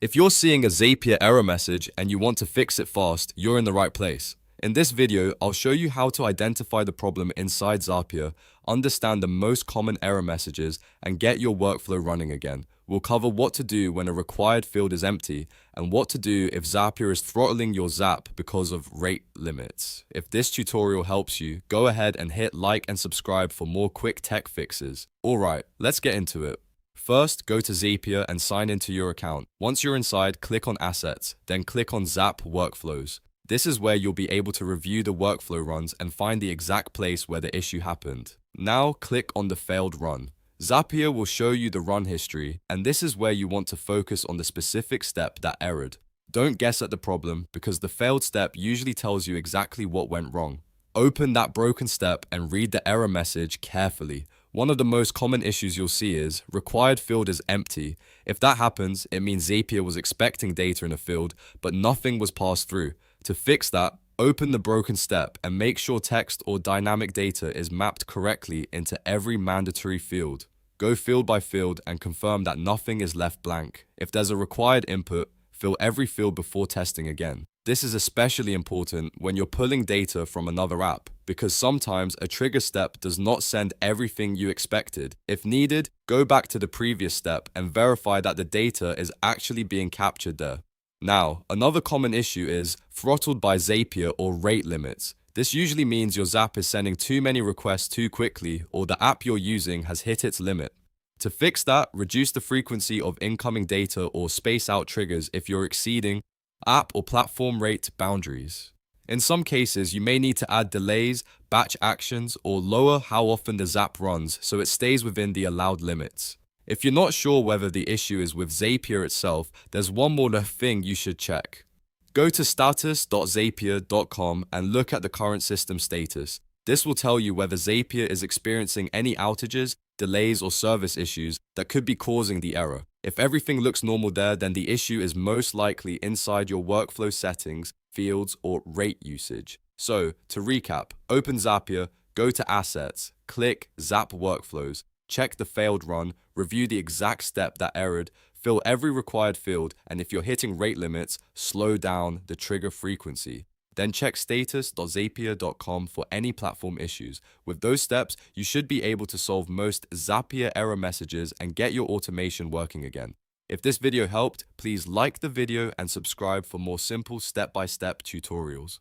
If you're seeing a Zapier error message and you want to fix it fast, you're in the right place. In this video, I'll show you how to identify the problem inside Zapier, understand the most common error messages, and get your workflow running again. We'll cover what to do when a required field is empty, and what to do if Zapier is throttling your Zap because of rate limits. If this tutorial helps you, go ahead and hit like and subscribe for more quick tech fixes. Alright, let's get into it. First, go to Zapier and sign into your account. Once you're inside, click on Assets, then click on Zap Workflows. This is where you'll be able to review the workflow runs and find the exact place where the issue happened. Now, click on the failed run. Zapier will show you the run history, and this is where you want to focus on the specific step that errored. Don't guess at the problem, because the failed step usually tells you exactly what went wrong. Open that broken step and read the error message carefully. One of the most common issues you'll see is required field is empty. If that happens, it means Zapier was expecting data in a field, but nothing was passed through. To fix that, open the broken step and make sure text or dynamic data is mapped correctly into every mandatory field. Go field by field and confirm that nothing is left blank. If there's a required input, fill every field before testing again. This is especially important when you're pulling data from another app, because sometimes a trigger step does not send everything you expected. If needed, go back to the previous step and verify that the data is actually being captured there. Now, another common issue is throttled by Zapier or rate limits. This usually means your Zap is sending too many requests too quickly, or the app you're using has hit its limit. To fix that, reduce the frequency of incoming data or space out triggers if you're exceeding app or platform rate boundaries. In some cases, you may need to add delays, batch actions, or lower how often the Zap runs so it stays within the allowed limits. If you're not sure whether the issue is with Zapier itself, there's one more thing you should check. Go to status.zapier.com and look at the current system status. This will tell you whether Zapier is experiencing any outages, delays, or service issues that could be causing the error. If everything looks normal there, then the issue is most likely inside your workflow settings, fields, or rate usage. So, to recap, open Zapier, go to Assets, click Zap Workflows, check the failed run, review the exact step that errored, fill every required field, and if you're hitting rate limits, slow down the trigger frequency. Then check status.zapier.com for any platform issues. With those steps, you should be able to solve most Zapier error messages and get your automation working again. If this video helped, please like the video and subscribe for more simple step-by-step tutorials.